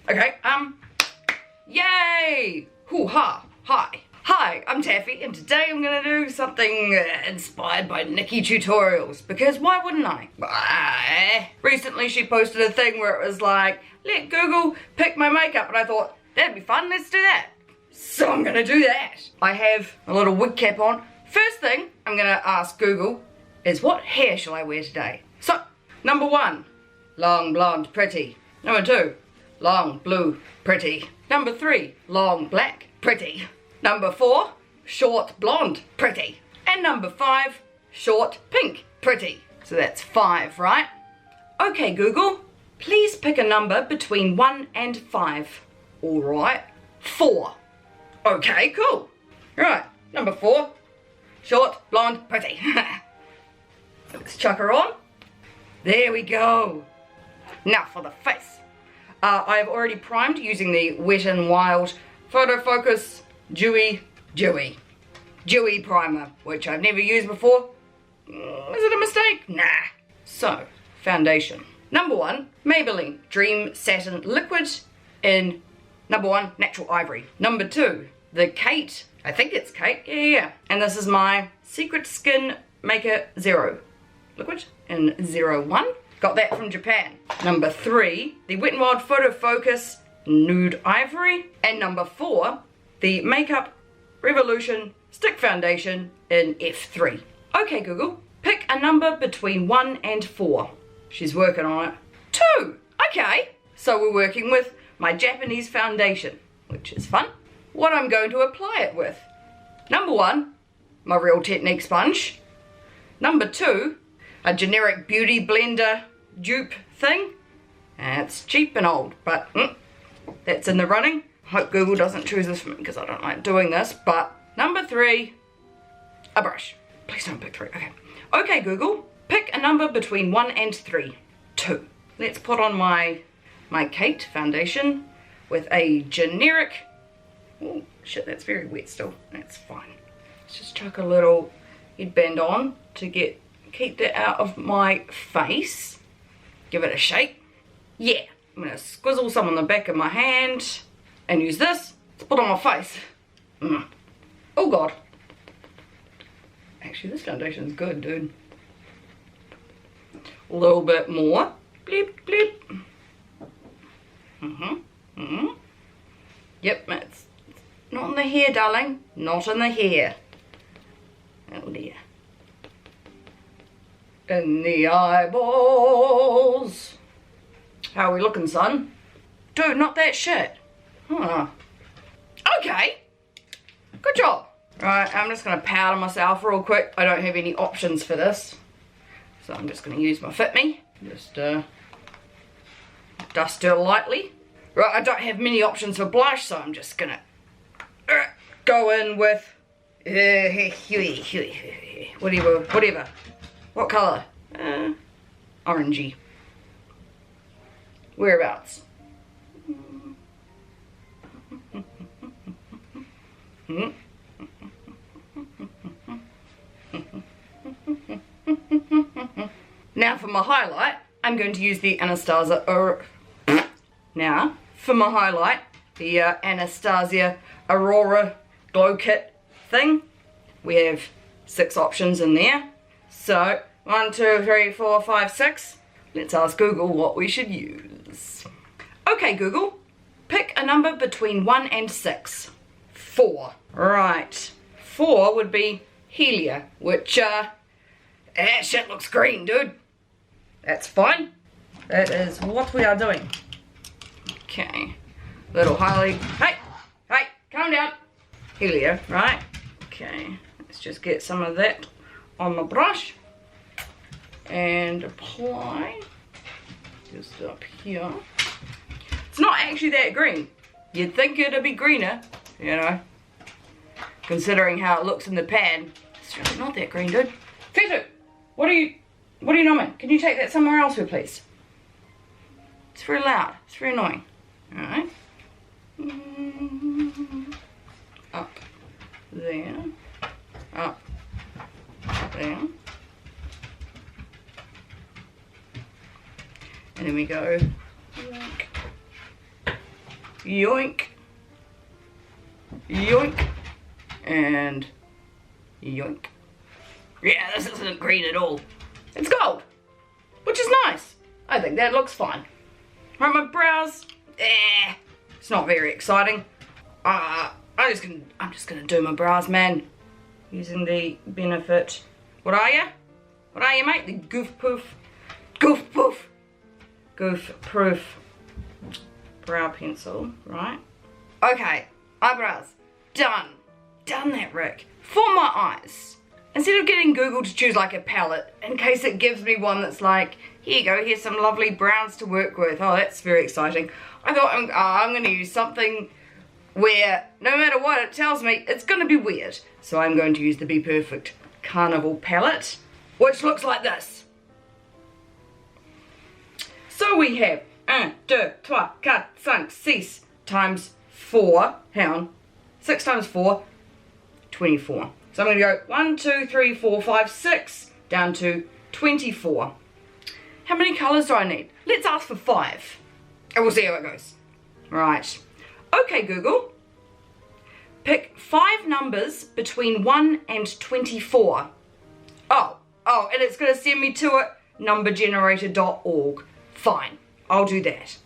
Okay, yay! Hoo-ha! Hi, I'm Taffy, and today I'm gonna do something inspired by Nikki Tutorials, because why wouldn't I? Recently she posted a thing where it was like, let Google pick my makeup, and I thought, that'd be fun, let's do that. So I'm gonna do that. I have a little wig cap on. First thing I'm gonna ask Google is, what hair shall I wear today? So, number 1, long blonde pretty. Number 2, long blue pretty. Number 3, long black pretty. Number 4, short blonde pretty. And number 5, short pink pretty. So that's 5, right? Okay, Google, please pick a number between 1 and 5. All right, 4. Okay, cool. Right, number 4, short blonde pretty. Let's chuck her on. There we go. Now for the face. I've already primed using the Wet n Wild Photo Focus Dewy primer, which I've never used before. Is it a mistake? Nah. So, foundation. Number 1, Maybelline Dream Satin Liquid in number 1, Natural Ivory. Number 2, the Kate, I think it's Kate, yeah. And this is my Secret Skin Maker Zero Liquid in 01. Got that from Japan. Number 3, the Wet n Wild Photo Focus Nude Ivory. And number 4, the Makeup Revolution Stick Foundation in F3. Okay, Google, pick a number between 1 and 4. She's working on it. 2! Okay, so we're working with my Japanese foundation, which is fun. What I'm going to apply it with. Number 1, my Real Technique sponge. Number 2, a generic beauty blender dupe thing. It's cheap and old, but that's in the running. I hope Google doesn't choose this for me because I don't like doing this. But number 3, a brush. Please don't pick 3. Okay. Okay, Google, pick a number between 1 and 3. 2. Let's put on my Kate foundation with a generic. Oh shit, that's very wet still. That's fine. Let's just chuck a little headband on to keep that out of my face. Give it a shake. Yeah, I'm gonna squizzle some on the back of my hand and use this to put on my face. Oh god. Actually, this foundation's good, dude. A little bit more. Bleep, bleep. Yep, it's not in the hair, darling. Not in the hair. Oh dear. In the eyeballs. How are we looking, son? Dude, not that shit. Huh. Okay. Good job. Right, I'm just going to powder myself real quick. I don't have any options for this. So I'm just going to use my Fit Me. Just dust her lightly. Right, I don't have many options for blush, so I'm just going to go in with whatever. What colour? Orangey. Whereabouts? Now for my highlight, I'm going to use the Anastasia Aurora Glow Kit thing. We have 6 options in there. So, 1, 2, 3, 4, 5, 6. Let's ask Google what we should use. Okay, Google, pick a number between 1 and 6. 4. Right. 4 would be Helia, which, that shit looks green, dude. That's fine. That is what we are doing. Okay. Little highly. Hey, calm down. Helia, right? Okay. Let's just get some of that on the brush and apply just up here. It's not actually that green. You'd think it'd be greener, you know, considering how it looks in the pan. It's really not that green, dude. Fitu, what are you numbing? Can you take that somewhere else, please? It's very loud. It's very annoying. All right. Up there. Up there. And then we go like yoink, yoink, and yoink. Yeah, this isn't green at all. It's gold, which is nice. I think that looks fine. Right, my brows, it's not very exciting. I'm just gonna do my brows, man, using the Benefit. What are you? What are you, mate? The Goof Proof brow pencil, right? Okay, eyebrows, done. Done that, Rick. For my eyes, instead of getting Google to choose like a palette, in case it gives me one that's like, here you go, here's some lovely browns to work with. Oh, that's very exciting. I thought I'm gonna use something where no matter what it tells me, it's gonna be weird. So I'm going to use the Be Perfect Carnival palette, which looks like this. So we have 1, 2, 3, 4, 5, 6 times 4. Hang on. 6 times 4, 24. So I'm going to go 1, 2, 3, 4, 5, 6 down to 24. How many colours do I need? Let's ask for 5. And we'll see how it goes. Right. Okay, Google. Pick 5 numbers between 1 and 24. Oh, and it's going to send me to it, numbergenerator.org. Fine, I'll do that.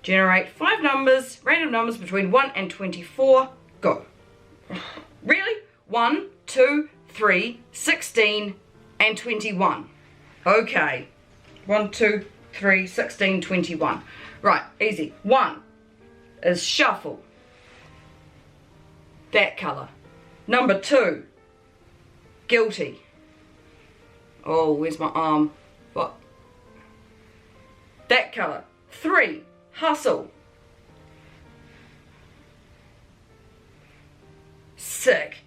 Generate 5 numbers, random numbers between 1 and 24. Go. Really? 1, 2, 3, 16, and 21. Okay. 1, 2, 3, 16, 21. Right, easy. 1 is shuffle. That colour. Number 2, guilty. Oh, where's my arm? What? That colour. 3, hustle. Sick.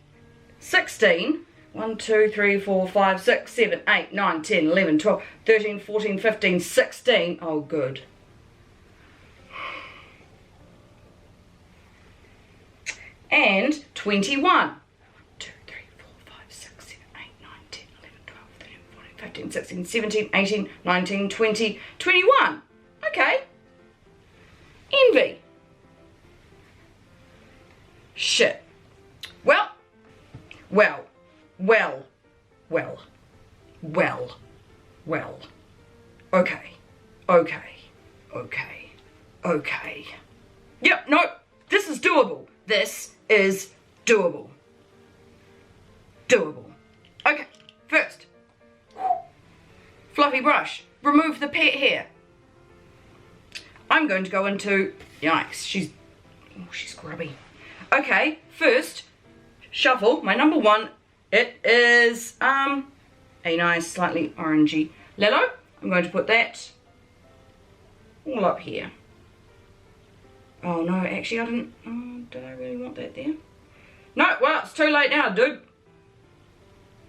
16. 1, 2, 3, 4, 5, 6, 7, 8, 9, 10, 11, 12, 13, 14, 15, 16. Oh, good. And 21. 2, 3, 4, 5, 6, 7, 8, 9, 10, 11, 12, 13, 14, 15, 16, 17, 18, 19, 20, 21. Okay. Envy. Shit. Well. Okay. Yep, no, this is doable. This is doable. Okay, first. Fluffy brush. Remove the pet hair. I'm going to go into, yikes, she's grubby. Okay, first, shuffle, my number 1, it is a nice slightly orangey Lello. I'm going to put that all up here. Oh no, actually I didn't, did I really want that there? No, well, it's too late now, dude.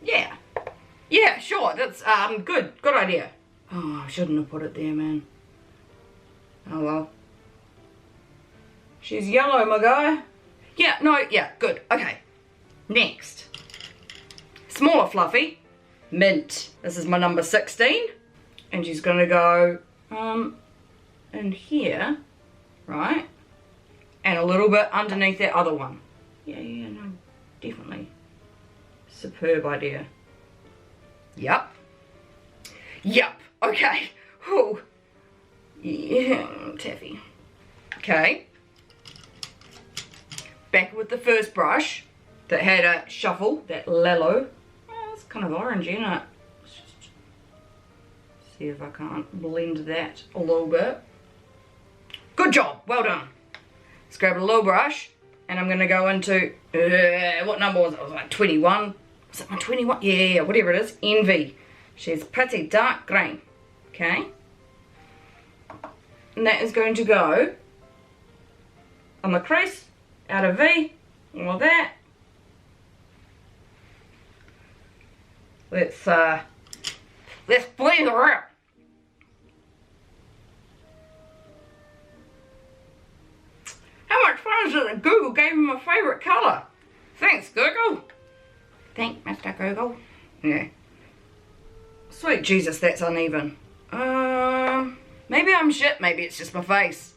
Yeah, sure, that's good idea. Oh, I shouldn't have put it there, man. Oh well. She's yellow, my guy. Yeah, good. Okay. Next. Smaller Fluffy. Mint. This is my number 16. And she's gonna go in here, right? And a little bit underneath that other one. Yeah, no, definitely. Superb idea. Yep. Okay. Whew. Yeah, taffy. Okay. Back with the first brush that had a shuffle, that Lello. Oh, it's kind of orange, isn't it? Let's just see if I can't blend that a little bit. Good job, well done. Let's grab a little brush and I'm going to go into, what number was it? It was like 21. Was it my 21? Yeah, whatever it is. Envy. She's pretty dark green. Okay. And that is going to go on the crease, out of V, all of that. Let's blend it out. How much fun is it that Google gave me my favourite colour? Thanks, Google. Thank Mr. Google. Yeah. Sweet Jesus, that's uneven. Maybe I'm shit, maybe it's just my face.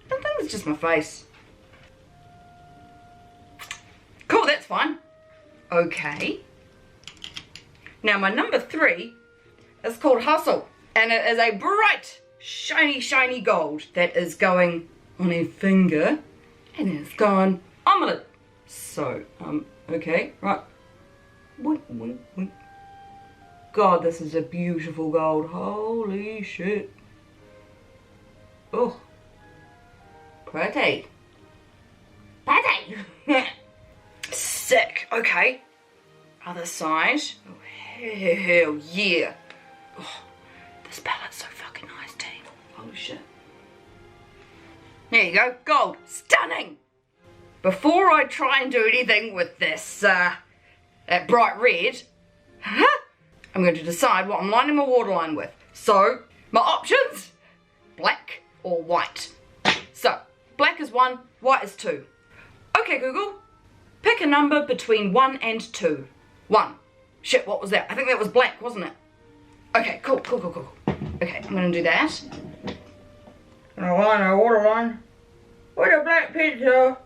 I think it's just my face. fine. Okay. Now my number 3 is called Hustle. And it is a bright, shiny, shiny gold that is going on a finger. And it's gone omelette. So, okay, right. Wait. God, this is a beautiful gold. Holy shit. Oh. Pretty. Sick. Okay. Other side. Oh, hell yeah. Oh, this palette's so fucking nice, team. Holy shit. There you go. Gold. Stunning. Before I try and do anything with this, that bright red, I'm going to decide what I'm lining my waterline with. So, my options, black or white. So, black is 1, white is 2. Okay, Google, pick a number between 1 and 2. 1. Shit, what was that? I think that was black, wasn't it? Okay, cool. Okay, I'm going to do that. And I line a waterline with a black pencil.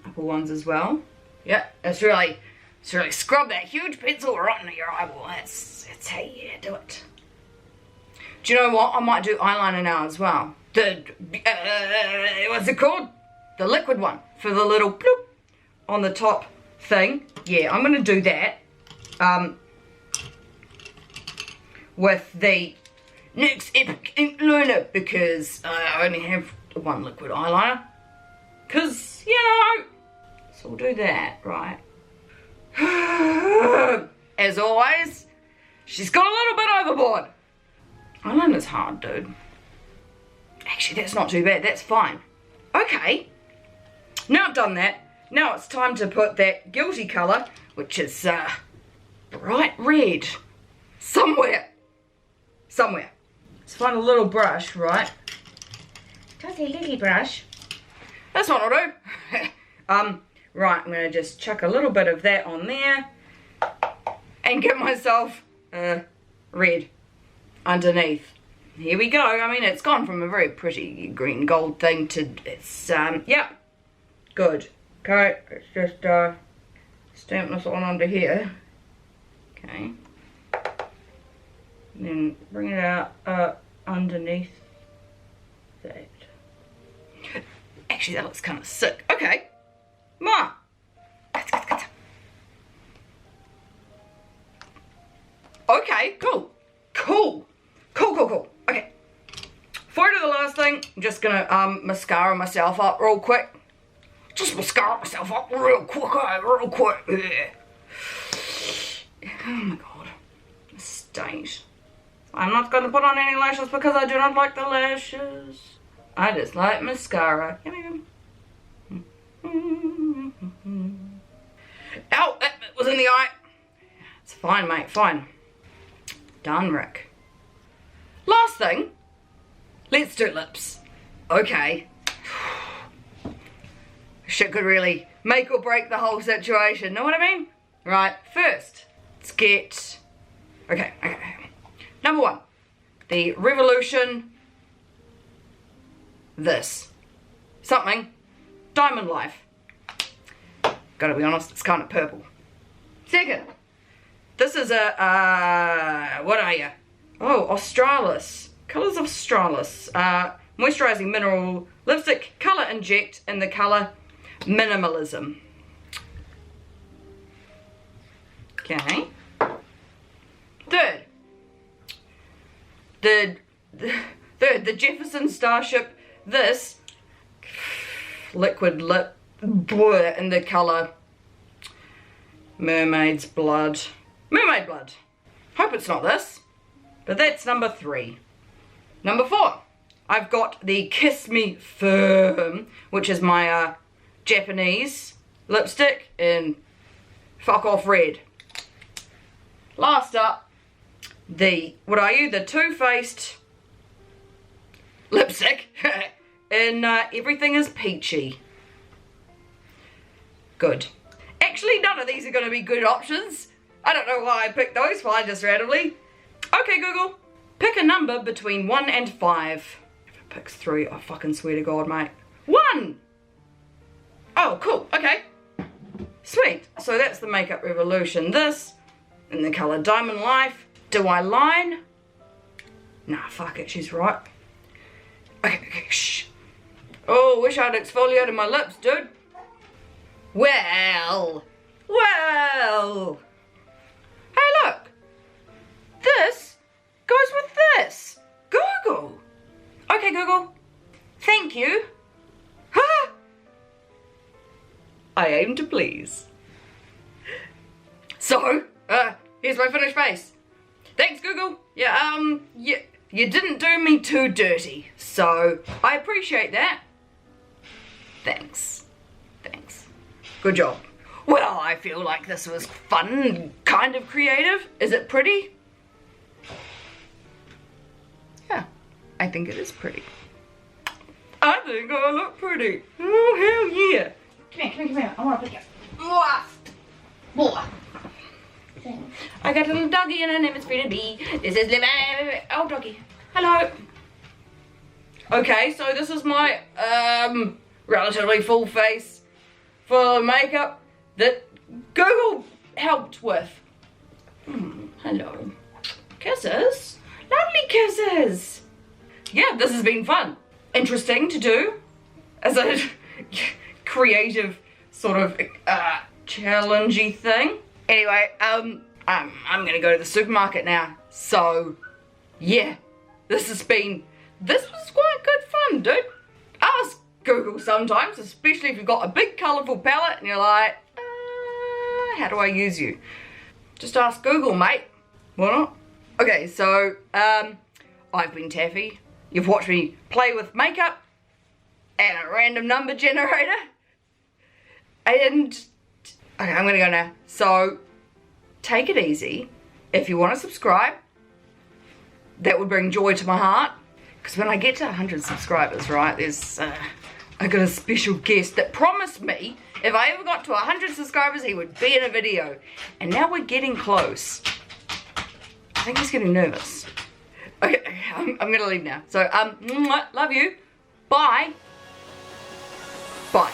Upper ones as well. Yeah, it's really scrub that huge pencil right into your eyeball. That's how you do it. Do you know what? I might do eyeliner now as well. The, what's it called? The liquid one for the little bloop on the top thing. Yeah, I'm going to do that. With the NYX Epic Ink Liner because I only have one liquid eyeliner. Because, you know, so we'll do that, right? As always, she's got a little bit overboard. Eyeliner's hard, dude. Actually, that's not too bad. That's fine. Okay. Now I've done that. Now it's time to put that guilty colour, which is bright red, somewhere. Let's find a little brush, right? Just a little brush. That's what I'll do. Right, I'm going to just chuck a little bit of that on there and get myself red underneath. Here we go. I mean, it's gone from a very pretty green gold thing to it's, yeah, good. Okay, let's just stamp this on under here. Okay. And then bring it out underneath that. Actually, that looks kind of sick. Okay. Ma. Okay, cool. Okay. Before I do the last thing, I'm just gonna mascara myself up real quick. Just mascara myself up real quick. Yeah. Oh my god. State. I'm not going to put on any lashes because I do not like the lashes. I just like mascara. Ow, that was in the eye. It's fine, mate, fine. Done, Rick. Last thing, let's do lips. Okay. Shit could really make or break the whole situation, know what I mean? Right, first, let's get... Okay. Number 1, the Revolution, this. Something, Diamond Life. Gotta be honest, it's kind of purple. Second, this is a, what are you? Oh, Australis. Colours of Australis. Moisturising mineral lipstick, colour inject in the colour Minimalism. Okay. Third, the Jefferson Starship, this liquid lip in the colour Mermaid's Blood. Mermaid Blood. Hope it's not this, but that's number 3. Number 4, I've got the Kiss Me Firm, which is my Japanese lipstick in Fuck Off Red. Last up, the, what are you? The Too Faced lipstick in Everything is Peachy. Good. Actually, none of these are going to be good options. I don't know why I picked those 5 just randomly. Okay, Google, pick a number between 1 and 5. If it picks 3, I fucking swear to God, mate. 1! Oh, cool, okay. Sweet. So that's the Makeup Revolution. This, in the colour Diamond Life. Do I line? Nah, fuck it, she's right. Okay, shh. Oh, wish I'd exfoliated my lips, dude. Well. Hey, look. This goes with this. Google. Okay, Google. Thank you. Ha! I aim to please. So, here's my finished face. Thanks, Google. Yeah, you didn't do me too dirty, so I appreciate that. Thanks. Good job. Well, I feel like this was fun, kind of creative. Is it pretty? Yeah, I think it is pretty. I think I look pretty. Oh, hell yeah. Come here. I want to pick you up. I got a little doggy and her name is Frida B. This is Livy. Oh, doggy. Hello. Okay, so this is my relatively full face full of makeup that Google helped with. Hello. Kisses. Lovely kisses. Yeah, this has been fun. Interesting to do as a creative sort of challengey thing. Anyway, I'm gonna go to the supermarket now. So, yeah, this was quite good fun, dude. Ask Google sometimes, especially if you've got a big colourful palette and you're like, how do I use you? Just ask Google, mate. Why not? Okay, so, I've been Taffy. You've watched me play with makeup and a random number generator. And, okay, I'm gonna go now. So, take it easy. If you want to subscribe, that would bring joy to my heart. Because when I get to 100 subscribers, right, I got a special guest that promised me if I ever got to 100 subscribers, he would be in a video. And now we're getting close. I think he's getting nervous. Okay, I'm gonna leave now. So, love you. Bye. Bye.